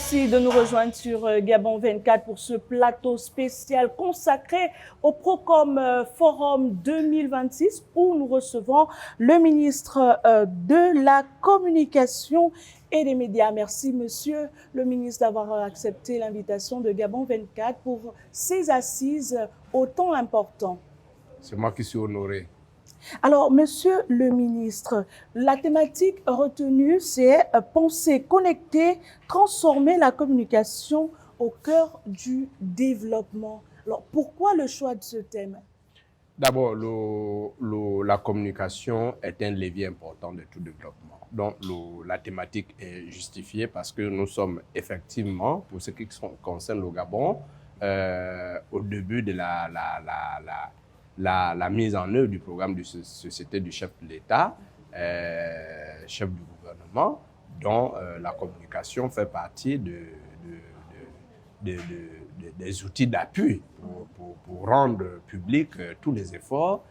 Merci de nous rejoindre sur Gabon 24 pour ce plateau spécial consacré au Procom Forum 2026 où nous recevons le ministre de la Communication et des Médias. Merci, monsieur le ministre, d'avoir accepté l'invitation de Gabon 24 pour ces assises autant importantes. C'est moi qui suis honoré. Alors, monsieur le ministre, la thématique retenue, c'est penser, connecter, transformer la communication au cœur du développement. Alors, pourquoi le choix de ce thème? D'abord, la communication est un levier important de tout développement. Donc, la thématique est justifiée parce que nous sommes effectivement, pour ce qui concerne le Gabon, au début de la mise en œuvre du programme de société du chef de l'État, chef du gouvernement, dont la communication fait partie des outils d'appui pour rendre public tous les efforts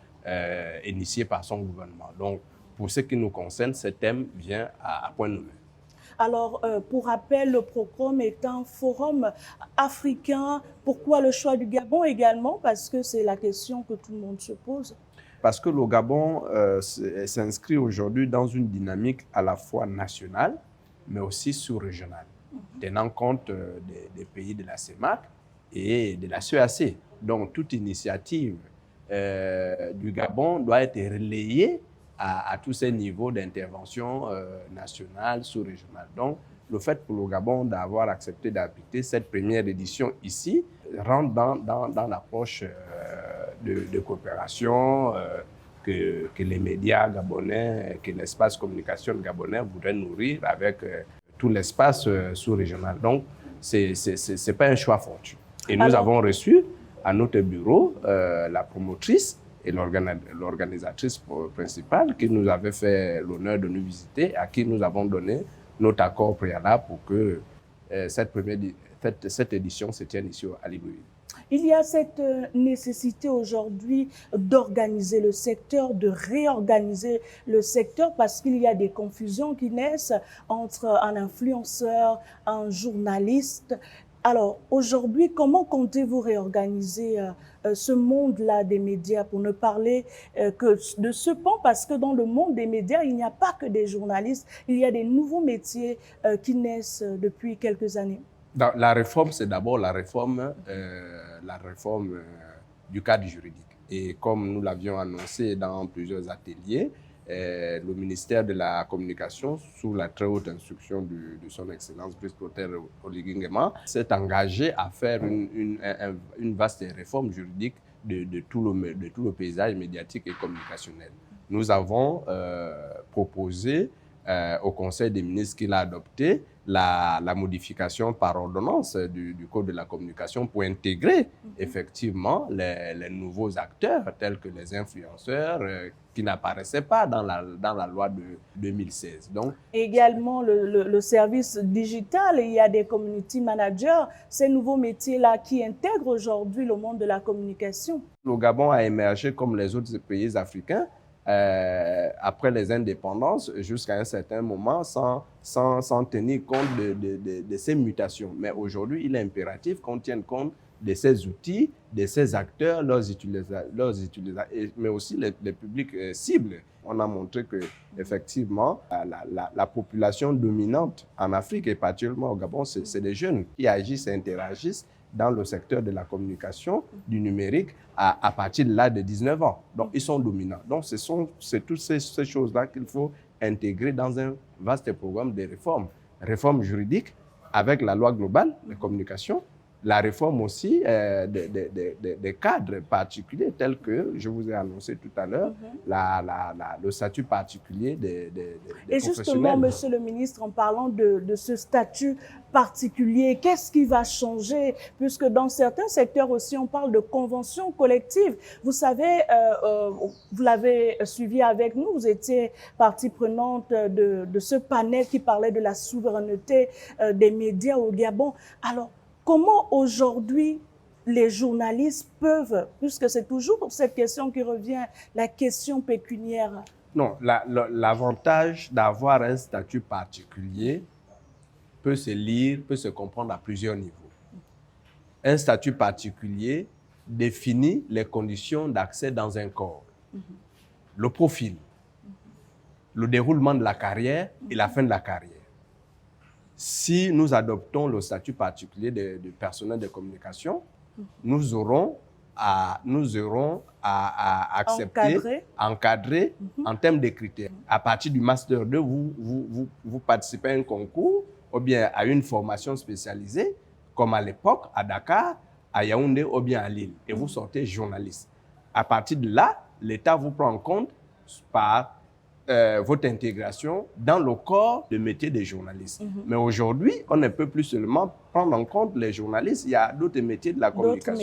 initiés par son gouvernement. Donc, pour ce qui nous concerne, ce thème vient à point nommé. Alors, pour rappel, le Procom est un forum africain. Pourquoi le choix du Gabon également? Parce que c'est la question que tout le monde se pose. Parce que le Gabon s'inscrit aujourd'hui dans une dynamique à la fois nationale, mais aussi sous-régionale, tenant compte des pays de la CEMAC et de la CEAC. Donc, toute initiative du Gabon doit être relayée à tous ces niveaux d'intervention nationale, sous-régionale. Donc, le fait pour le Gabon d'avoir accepté d'habiter cette première édition ici rentre dans l'approche de coopération que les médias gabonais, que l'espace communication gabonais voudraient nourrir avec tout l'espace sous-régional. Donc, ce n'est pas un choix fortuit. Et nous avons reçu à notre bureau la promotrice et l'organisatrice principale qui nous avait fait l'honneur de nous visiter, à qui nous avons donné notre accord préalable pour que cette édition se tienne ici à Libreville. Il y a cette nécessité aujourd'hui d'organiser le secteur, de réorganiser le secteur parce qu'il y a des confusions qui naissent entre un influenceur, un journaliste. Alors, aujourd'hui, comment comptez-vous réorganiser ce monde-là des médias pour ne parler que de ce pan? Parce que dans le monde des médias, il n'y a pas que des journalistes, il y a des nouveaux métiers qui naissent depuis quelques années. La réforme, c'est d'abord la réforme du cadre juridique. Et comme nous l'avions annoncé dans plusieurs ateliers, le ministère de la Communication, sous la très haute instruction de son Excellence Brice-Clotaire Oligui Nguema, s'est engagé à faire une vaste réforme juridique de tout le paysage médiatique et communicationnel. Nous avons proposé au Conseil des ministres qui l'a adopté la modification par ordonnance du Code de la communication pour intégrer effectivement les nouveaux acteurs tels que les influenceurs qui n'apparaissaient pas dans la loi de 2016. Donc, également le service digital, il y a des community managers, ces nouveaux métiers-là qui intègrent aujourd'hui le monde de la communication. Le Gabon a émergé comme les autres pays africains après les indépendances jusqu'à un certain moment sans tenir compte de ces mutations. Mais aujourd'hui, il est impératif qu'on tienne compte de ces outils, de ces acteurs, leurs utilisateurs, mais aussi les publics cibles. On a montré que effectivement, la population dominante en Afrique et particulièrement au Gabon, c'est des jeunes qui agissent et interagissent dans le secteur de la communication, du numérique, à partir de l'âge de 19 ans. Donc, ils sont dominants. Donc, c'est toutes ces choses-là qu'il faut intégrer dans un vaste programme de réformes. Réforme juridique avec la loi globale de communication, la réforme aussi des cadres particuliers tels que, je vous ai annoncé tout à l'heure, le statut particulier des et justement, monsieur le ministre, en parlant de ce statut particulier, qu'est-ce qui va changer? Puisque dans certains secteurs aussi, on parle de convention collective. Vous savez, vous l'avez suivi avec nous, vous étiez partie prenante de ce panel qui parlait de la souveraineté des médias au Gabon. Alors, comment aujourd'hui les journalistes peuvent, puisque c'est toujours cette question qui revient, la question pécuniaire? Non, l'avantage d'avoir un statut particulier peut se lire, peut se comprendre à plusieurs niveaux. Un statut particulier définit les conditions d'accès dans un corps, le profil, le déroulement de la carrière et la fin de la carrière. Si nous adoptons le statut particulier de personnel de communication, nous aurons à accepter, encadrer en termes de critères. À partir du Master 2, vous participez à un concours ou bien à une formation spécialisée, comme à l'époque, à Dakar, à Yaoundé ou bien à Lille, et vous sortez journaliste. À partir de là, l'État vous prend en compte par votre intégration dans le corps de métier des journalistes. Mais aujourd'hui, on ne peut plus seulement prendre en compte les journalistes, il y a d'autres métiers de la communication.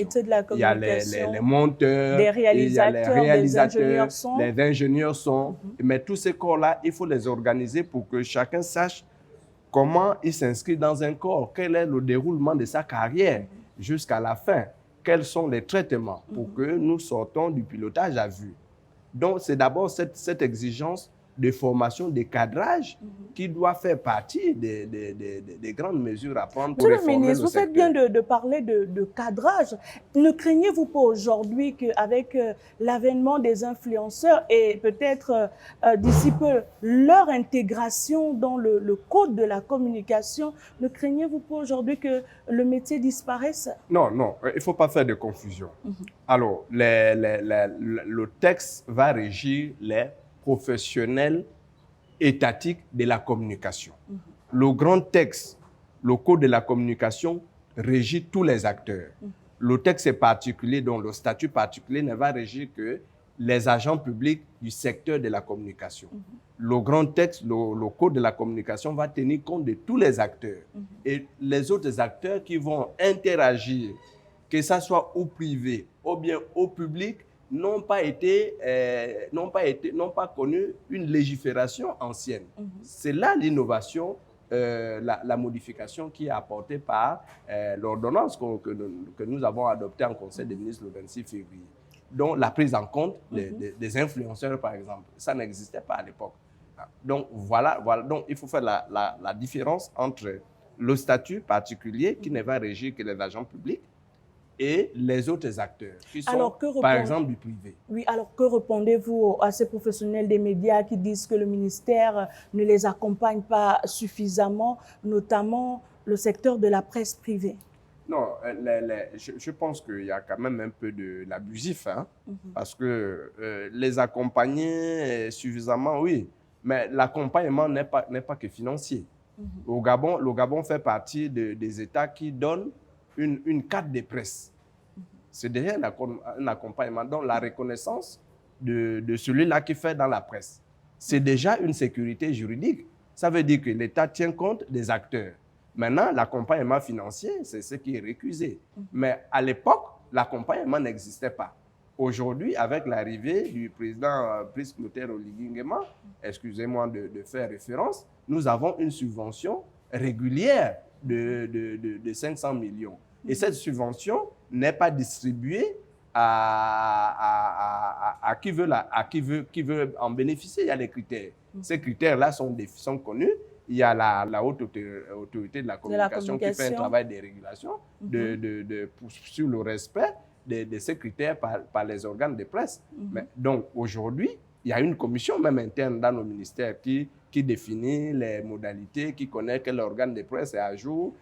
Il y a les monteurs, des réalisateurs, des ingénieurs-son. Les ingénieurs-son. Mais tous ces corps-là, il faut les organiser pour que chacun sache comment il s'inscrit dans un corps, quel est le déroulement de sa carrière jusqu'à la fin, quels sont les traitements pour que nous sortons du pilotage à vue. Donc, c'est d'abord cette exigence de formation, de cadrage qui doit faire partie des grandes mesures à prendre pour réformer le secteur. Vous faites bien de parler de cadrage. Ne craignez-vous pas aujourd'hui qu'avec l'avènement des influenceurs et peut-être d'ici peu leur intégration dans le code de la communication, ne craignez-vous pas aujourd'hui que le métier disparaisse? Non, non, il ne faut pas faire de confusion. Alors, le texte va régir les professionnels étatiques de la communication. Le grand texte, le code de la communication, régit tous les acteurs. Le texte est particulier, dont le statut particulier ne va régir que les agents publics du secteur de la communication. Le grand texte, le code de la communication va tenir compte de tous les acteurs. Et les autres acteurs qui vont interagir, que ce soit au privé ou bien au public, n'ont pas connu une légifération ancienne. C'est là l'innovation, la modification qui est apportée par l'ordonnance que nous avons adoptée en Conseil des ministres le 26 février. Donc, la prise en compte des influenceurs, par exemple, ça n'existait pas à l'époque. Donc, voilà. Donc, il faut faire la différence entre le statut particulier qui ne va régir que les agents publics et les autres acteurs qui sont, par exemple, du privé. Oui, alors que répondez-vous à ces professionnels des médias qui disent que le ministère ne les accompagne pas suffisamment, notamment le secteur de la presse privée? Non, je pense qu'il y a quand même un peu de l'abusif, hein, parce que les accompagner suffisamment, oui, mais l'accompagnement n'est pas que financier. Le Gabon fait partie des États qui donnent une carte de presse. C'est déjà un accompagnement. Donc, la reconnaissance de celui-là qui fait dans la presse, c'est déjà une sécurité juridique. Ça veut dire que l'État tient compte des acteurs. Maintenant, l'accompagnement financier, c'est ce qui est récusé. Mais à l'époque, l'accompagnement n'existait pas. Aujourd'hui, avec l'arrivée du président Brice Clotaire Oligui Nguema, excusez-moi de faire référence, nous avons une subvention régulière de 500 millions. Et cette subvention n'est pas distribuée à qui veut en bénéficier. Il y a les critères. Ces critères-là sont connus. Il y a la haute autorité de la communication qui fait un travail de régulation sur le respect de ces critères par les organes de presse. Mais, donc, aujourd'hui, il y a une commission même interne dans nos ministères qui définit les modalités, qui connaît quel organe de presse est à jour,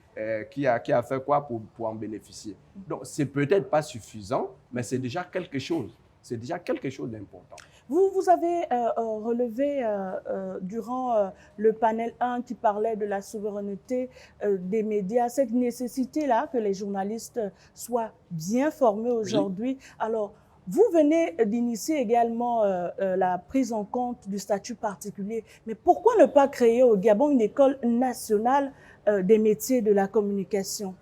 qui a fait quoi pour en bénéficier. Donc, c'est peut-être pas suffisant, mais c'est déjà quelque chose. C'est déjà quelque chose d'important. Vous avez relevé durant le panel 1 qui parlait de la souveraineté des médias, cette nécessité-là que les journalistes soient bien formés aujourd'hui. Oui. Alors, vous venez d'initier également la prise en compte du statut particulier. Mais pourquoi ne pas créer au Gabon une école nationale des métiers de la communication?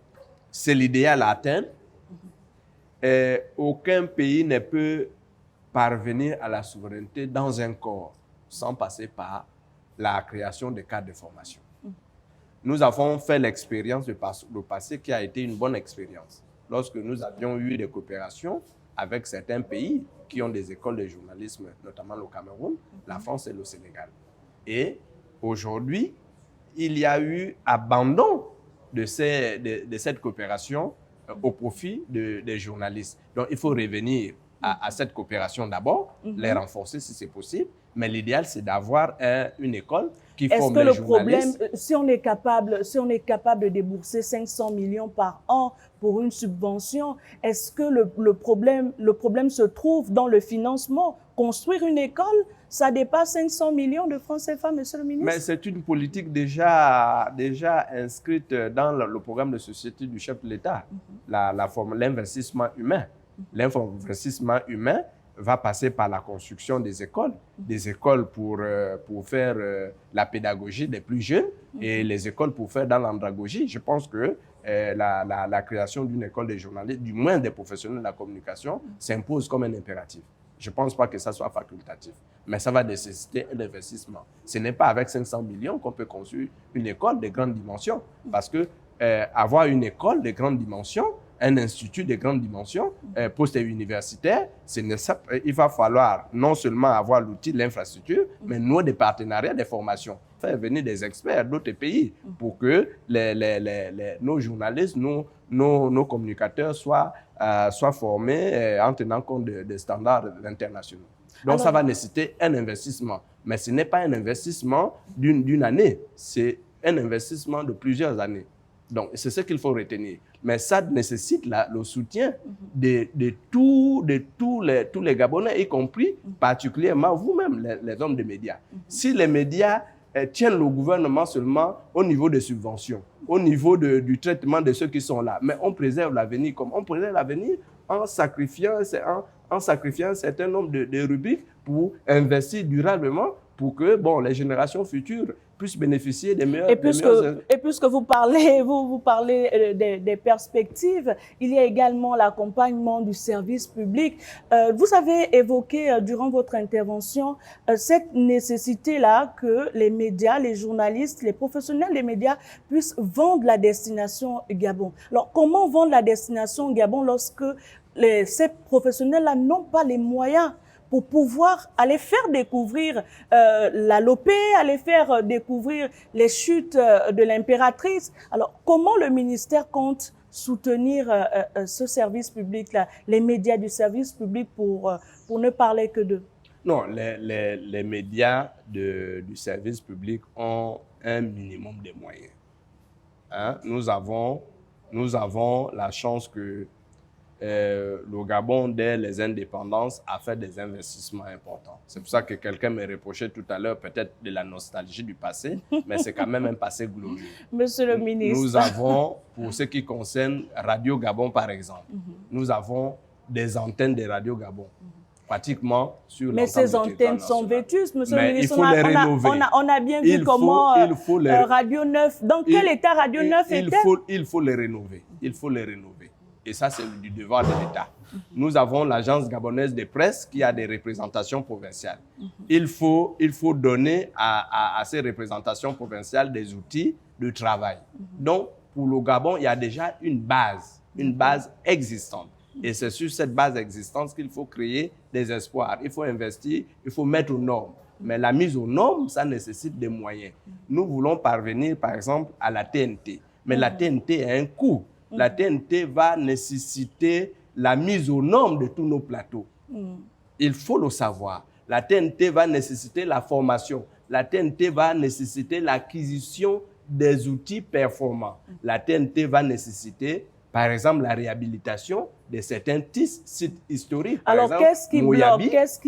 C'est l'idéal à atteindre. Aucun pays ne peut parvenir à la souveraineté dans un corps sans passer par la création de cadres de formation. Nous avons fait l'expérience du passé qui a été une bonne expérience. Lorsque nous avions eu des coopérations avec certains pays qui ont des écoles de journalisme, notamment le Cameroun, la France et le Sénégal. Et aujourd'hui, il y a eu abandon de cette coopération au profit des journalistes. Donc, il faut revenir à cette coopération d'abord, les renforcer si c'est possible, mais l'idéal, c'est d'avoir une école qui forme les journalistes. Problème, si on est capable de débourser 500 millions par an pour une subvention, est-ce que le problème se trouve dans le financement? Construire une école, ça dépasse 500 millions de francs CFA, monsieur le ministre? Mais c'est une politique déjà inscrite dans le programme de société du chef de l'État, l'investissement humain. L'investissement humain va passer par la construction des écoles pour faire la pédagogie des plus jeunes et les écoles pour faire dans l'andragogie. Je pense que la création d'une école des journalistes, du moins des professionnels de la communication, s'impose comme un impératif. Je ne pense pas que ça soit facultatif, mais ça va nécessiter un investissement. Ce n'est pas avec 500 millions qu'on peut construire une école de grande dimension, parce que avoir une école de grande dimension, un institut de grande dimension, poste universitaire, il va falloir non seulement avoir l'outil, l'infrastructure, mais nouer des partenariats, des formations, faire venir des experts d'autres pays pour que nos journalistes, nos communicateurs soient formés en tenant compte des standards internationaux. Donc, ça va nécessiter un investissement. Mais ce n'est pas un investissement d'une année, c'est un investissement de plusieurs années. Donc, c'est ce qu'il faut retenir. Mais ça nécessite le soutien de tous les Gabonais, y compris particulièrement vous-même, les hommes des médias. Si les médias tiennent le gouvernement seulement au niveau des subventions, au niveau du traitement de ceux qui sont là, mais on préserve l'avenir comme on préserve l'avenir en sacrifiant un certain nombre de rubriques pour investir durablement pour que les générations futures puissent bénéficier des meilleurs... Et puisque vous parlez des perspectives, il y a également l'accompagnement du service public. Vous avez évoqué durant votre intervention cette nécessité-là que les médias, les journalistes, les professionnels des médias puissent vendre la destination Gabon. Alors, comment vendre la destination Gabon lorsque ces professionnels-là n'ont pas les moyens pour pouvoir aller faire découvrir la Lopé, aller faire découvrir les chutes de l'impératrice? Alors, comment le ministère compte soutenir ce service public-là, les médias du service public pour ne parler que d'eux? Non, les médias du service public ont un minimum de moyens. Hein? Nous avons la chance que le Gabon, dès les indépendances, a fait des investissements importants. C'est pour ça que quelqu'un me reprochait tout à l'heure peut-être de la nostalgie du passé, mais c'est quand même un passé glorieux. Monsieur le ministre. Nous avons, pour ce qui concerne Radio Gabon par exemple, nous avons des antennes de Radio Gabon. Pratiquement sur mais ces antennes sont vétustes, monsieur le ministre. Il faut les rénover. On a bien vu comment Radio 9, dans quel état Radio 9 était? Il faut les rénover. Il faut les rénover. Et ça, c'est du devoir de l'État. Nous avons l'Agence gabonaise de presse qui a des représentations provinciales. Il faut donner à ces représentations provinciales des outils de travail. Donc, pour le Gabon, il y a déjà une base existante. Et c'est sur cette base existante qu'il faut créer des espoirs. Il faut investir, il faut mettre aux normes. Mais la mise aux normes, ça nécessite des moyens. Nous voulons parvenir, par exemple, à la TNT. Mais la TNT a un coût. La TNT va nécessiter la mise aux normes de tous nos plateaux. Il faut le savoir. La TNT va nécessiter la formation. La TNT va nécessiter l'acquisition des outils performants. La TNT va nécessiter, par exemple, la réhabilitation de certains sites historiques. Alors, qu'est-ce qui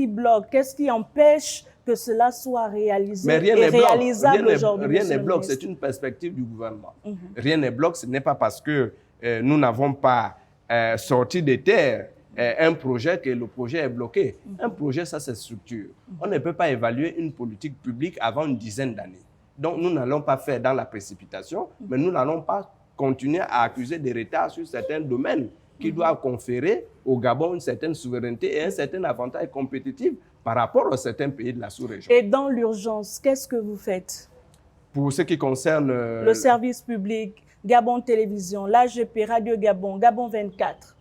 bloque? Qu'est-ce qui empêche que cela soit réalisé et réalisable aujourd'hui? Rien n'est bloqué, c'est une perspective du gouvernement. Rien n'est bloqué, ce n'est pas parce que nous n'avons pas sorti de terre un projet que le projet est bloqué. Un projet, ça, c'est structure. On ne peut pas évaluer une politique publique avant une dizaine d'années. Donc, nous n'allons pas faire dans la précipitation, mais nous n'allons pas continuer à accuser des retards sur certains domaines qui doivent conférer au Gabon une certaine souveraineté et un certain avantage compétitif par rapport à certains pays de la sous-région. Et dans l'urgence, qu'est-ce que vous faites? Pour ce qui concerne le service public, Gabon Télévision, l'AGP, Radio Gabon, Gabon 24.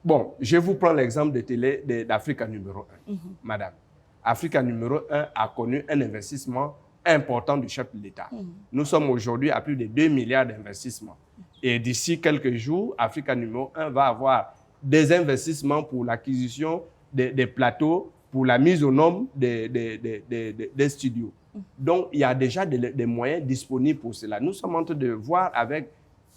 Bon, je vous prends l'exemple d'Africa numéro 1, madame. Africa numéro 1 a connu un investissement important du chef de l'État. Nous sommes aujourd'hui à plus de 2 milliards d'investissements. Et d'ici quelques jours, Africa numéro 1 va avoir des investissements pour l'acquisition des plateaux, pour la mise aux normes des studios. Donc, il y a déjà des moyens disponibles pour cela. Nous sommes en train de voir avec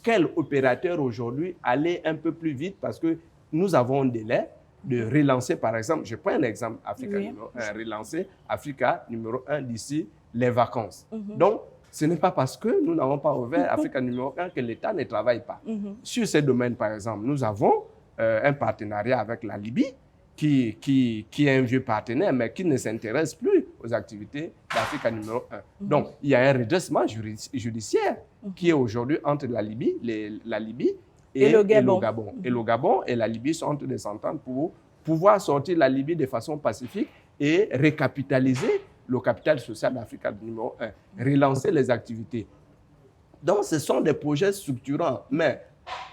quel opérateur aujourd'hui aller un peu plus vite parce que nous avons un délai de relancer, par exemple, je prends un exemple, Africa numéro 1, relancer Africa numéro 1 d'ici les vacances. Donc, ce n'est pas parce que nous n'avons pas ouvert Africa numéro 1 que l'État ne travaille pas. Sur ces domaines, par exemple, nous avons un partenariat avec la Libye, qui est un vieux partenaire, mais qui ne s'intéresse plus aux activités d'Africa numéro 1. Donc, il y a un redressement judiciaire qui est aujourd'hui entre la Libye et le Gabon. Et le Gabon et la Libye sont en train de s'entendre pour pouvoir sortir la Libye de façon pacifique et récapitaliser le capital social d'Africa numéro 1, relancer les activités. Donc, ce sont des projets structurants, mais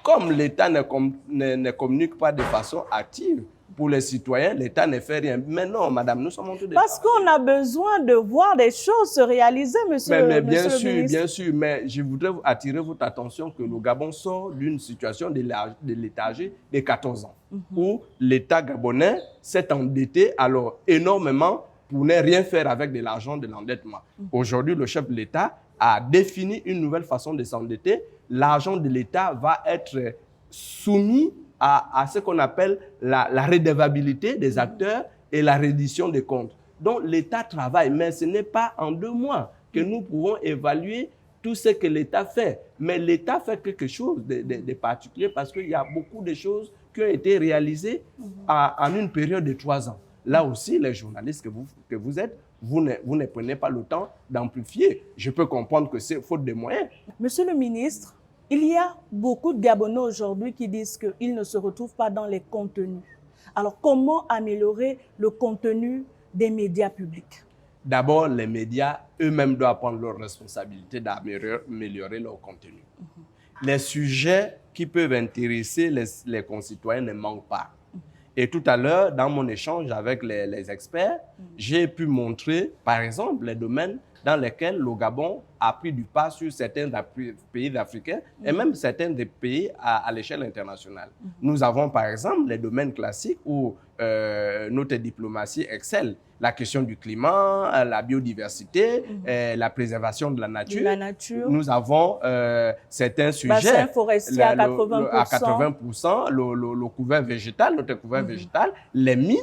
comme l'État ne communique pas de façon active, pour les citoyens, l'État ne fait rien. Mais non, madame, nous sommes en train de... Parce qu'on a besoin de voir des choses se réaliser, monsieur le ministre. Bien sûr, mais je voudrais attirer votre attention que le Gabon sort d'une situation de léthargie de 14 ans, où l'État gabonais s'est endetté alors énormément pour ne rien faire avec de l'argent de l'endettement. Aujourd'hui, le chef de l'État a défini une nouvelle façon de s'endetter. L'argent de l'État va être soumis à ce qu'on appelle la redevabilité des acteurs et la reddition des comptes. Donc, l'État travaille, mais ce n'est pas en 2 mois que nous pouvons évaluer tout ce que l'État fait. Mais l'État fait quelque chose de particulier parce qu'il y a beaucoup de choses qui ont été réalisées en une période de 3 ans. Là aussi, les journalistes que vous êtes, vous ne prenez pas le temps d'amplifier. Je peux comprendre que c'est faute de moyens. Monsieur le ministre, il y a beaucoup de Gabonais aujourd'hui qui disent qu'ils ne se retrouvent pas dans les contenus. Alors, comment améliorer le contenu des médias publics? D'abord, les médias eux-mêmes doivent prendre leur responsabilité d'améliorer leur contenu. Les sujets qui peuvent intéresser les concitoyens ne manquent pas. Et tout à l'heure, dans mon échange avec les experts, j'ai pu montrer, par exemple, les domaines dans lesquels le Gabon a pris du pas sur certains pays africains et même certains des pays à l'échelle internationale. Nous avons par exemple les domaines classiques où notre diplomatie excelle. La question du climat, la biodiversité, la préservation de la nature. Nous avons certains sujets. Bassin forestier à 80%. À 80%, le couvert végétal, notre couvert végétal, les mines.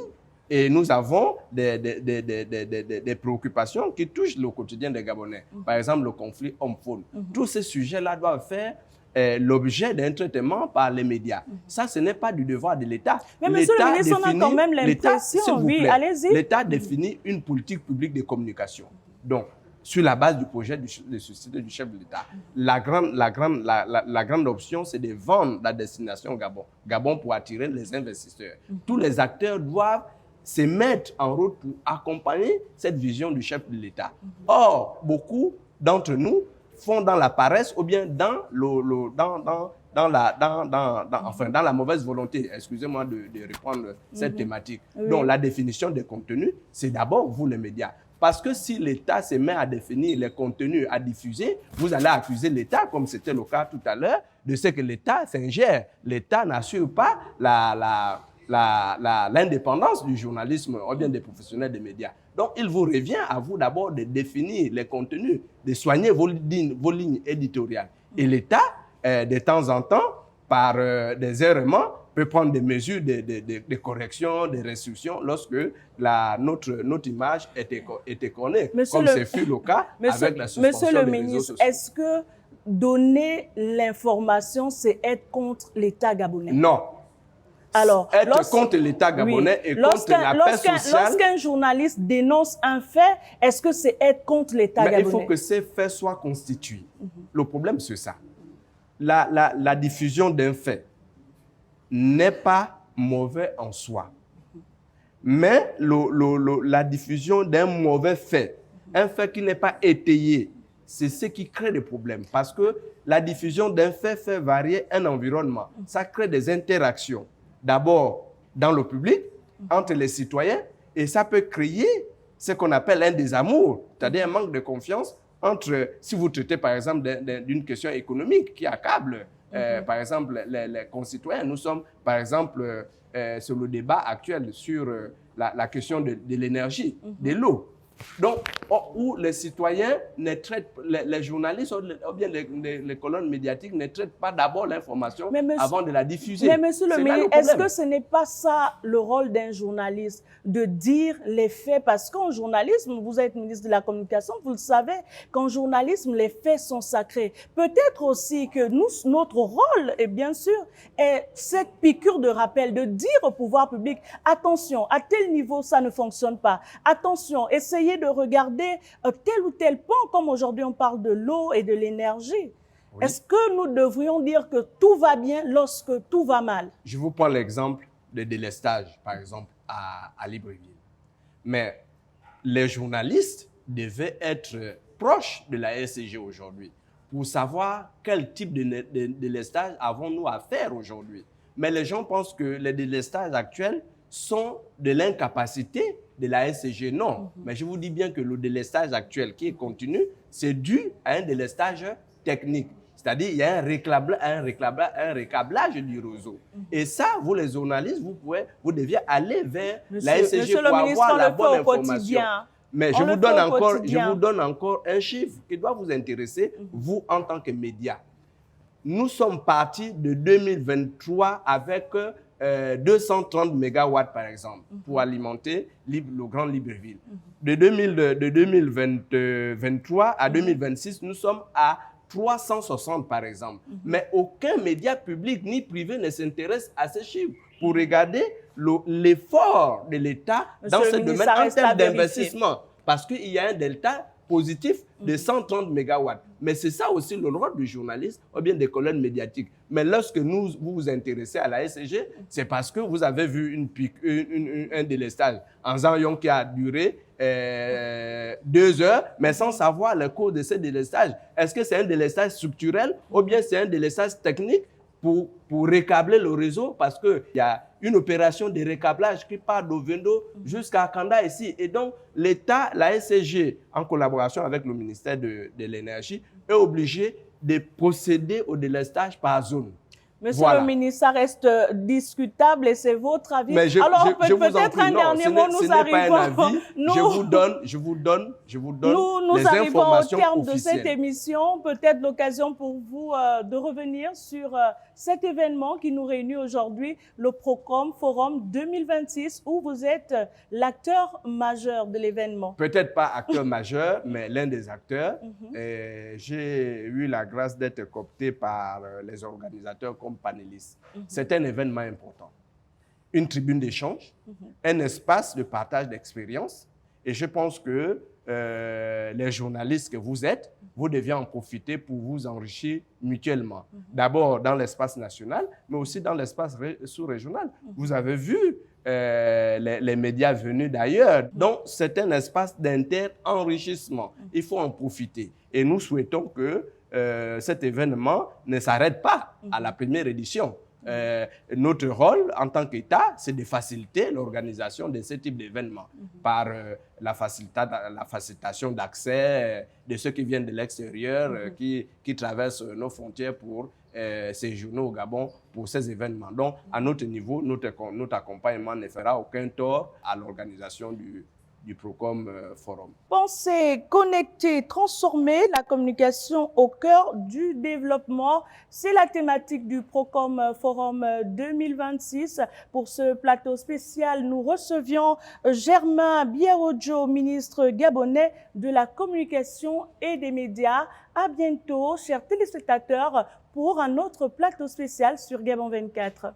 Et nous avons des préoccupations qui touchent le quotidien des Gabonais. Par exemple, le conflit homme-faune. Tous ces sujets-là doivent faire l'objet d'un traitement par les médias. Ça, ce n'est pas du devoir de l'État. Mais monsieur le ministre, on a quand même l'impression, oui, allez-y. L'État définit une politique publique de communication. Donc, sur la base du projet de société du chef de l'État. La grande option, c'est de vendre la destination au Gabon. Gabon pour attirer les investisseurs. Tous les acteurs doivent se mettre en route pour accompagner cette vision du chef de l'État. Or, beaucoup d'entre nous font dans la paresse ou bien dans la mauvaise volonté. Excusez-moi de reprendre cette thématique. Oui. Donc, la définition des contenus, c'est d'abord vous, les médias. Parce que si l'État se met à définir les contenus à diffuser, vous allez accuser l'État, comme c'était le cas tout à l'heure, de ce que l'État s'ingère. L'État n'assure pas l'indépendance du journalisme ou bien des professionnels des médias. Donc, il vous revient à vous d'abord de définir les contenus, de soigner vos lignes éditoriales. Et l'État, de temps en temps, par des errements, peut prendre des mesures de correction, de restrictions lorsque notre image était connue, comme ce fut le cas avec la suspension des réseaux sociaux. Monsieur le ministre, est-ce que donner l'information, c'est être contre l'État gabonais? Non. Alors, être contre l'État gabonais et contre la paix sociale. Lorsqu'un journaliste dénonce un fait, est-ce que c'est être contre l'État gabonais? Il faut que ces faits soient constitués. Le problème, c'est ça. La diffusion d'un fait n'est pas mauvais en soi. Mais la diffusion d'un mauvais fait, un fait qui n'est pas étayé, c'est ce qui crée des problèmes. Parce que la diffusion d'un fait varier un environnement. Ça crée des interactions. D'abord dans le public, entre les citoyens, et ça peut créer ce qu'on appelle un désamour, c'est-à-dire un manque de confiance entre, si vous traitez par exemple d'une question économique qui accable, par exemple, les concitoyens. Nous sommes, par exemple, sur le débat actuel sur la question de l'énergie, de l'eau. Donc, où les citoyens ne traitent, les journalistes ou bien les colonnes médiatiques ne traitent pas d'abord l'information avant de la diffuser. Mais monsieur le ministre, est-ce que ce n'est pas ça le rôle d'un journaliste, de dire les faits? Parce qu'en journalisme, vous êtes ministre de la Communication, vous le savez, qu'en journalisme, les faits sont sacrés. Peut-être aussi que notre rôle, et bien sûr, est cette piqûre de rappel, de dire au pouvoir public, attention, à tel niveau, ça ne fonctionne pas. Attention, essayez de regarder tel ou tel point, comme aujourd'hui on parle de l'eau et de l'énergie. Oui. Est-ce que nous devrions dire que tout va bien lorsque tout va mal? Je vous prends l'exemple de délestage, par exemple, à Libreville. Mais les journalistes devaient être proches de la SCG aujourd'hui pour savoir quel type de délestage avons-nous à faire aujourd'hui. Mais les gens pensent que les délestages actuels sont de l'incapacité de la SCG. Non, mais je vous dis bien que le délestage actuel qui est continu, c'est dû à un délestage technique. C'est-à-dire il y a un récablage du réseau. Et ça, vous les journalistes, vous deviez aller vers la SCG pour avoir la bonne information. Mais je vous donne encore un chiffre qui doit vous intéresser, vous en tant que média. Nous sommes partis de 2023 avec 230 mégawatts, par exemple, pour alimenter le Grand Libreville. De 2023 à 2026, nous sommes à 360, par exemple. Mais aucun média public ni privé ne s'intéresse à ces chiffres pour regarder l'effort de l'État dans ce domaine en termes d'investissement. Parce qu'il y a un delta positif de 130 mégawatts. Mais c'est ça aussi le rôle du journaliste ou bien des colonnes médiatiques. Mais lorsque vous vous intéressez à la SCG, c'est parce que vous avez vu un délestage en Zanyong qui a duré 2 heures, mais sans savoir le cours de ce délestage. Est-ce que c'est un délestage structurel ou bien c'est un délestage technique pour récabler le réseau? Parce qu'il y a une opération de récablage qui part d'Ovendo jusqu'à Kanda ici. Et donc, l'État, la SCG, en collaboration avec le ministère de l'Énergie, est obligé de procéder au délestage par zone. Monsieur le ministre, ça reste discutable et c'est votre avis. Alors, peut-être un dernier mot, nous arrivons. Je vous donne les informations au terme officielles. de cette émission. Peut-être l'occasion pour vous de revenir sur cet événement qui nous réunit aujourd'hui, le Procom Forum 2026, où vous êtes l'acteur majeur de l'événement. Peut-être pas acteur majeur, mais l'un des acteurs. J'ai eu la grâce d'être coopté par les organisateurs comme panéliste. C'est un événement important. Une tribune d'échange, un espace de partage d'expériences. Et je pense que les journalistes que vous êtes, vous devez en profiter pour vous enrichir mutuellement. D'abord dans l'espace national, mais aussi dans l'espace sous-régional. Vous avez vu les médias venus d'ailleurs. Donc, c'est un espace d'inter-enrichissement. Il faut en profiter. Et nous souhaitons que cet événement ne s'arrête pas à la première édition. Notre rôle en tant qu'État, c'est de faciliter l'organisation de ce type d'événements par la facilitation d'accès de ceux qui viennent de l'extérieur, qui traversent nos frontières pour séjourner au Gabon pour ces événements. Donc, à notre niveau, notre accompagnement ne fera aucun tort à l'organisation du Procom Forum. Penser, connecter, transformer la communication au cœur du développement, c'est la thématique du Procom Forum 2026. Pour ce plateau spécial, nous recevions Germain Biarodjo, ministre gabonais de la communication et des médias. À bientôt, chers téléspectateurs, pour un autre plateau spécial sur Gabon 24.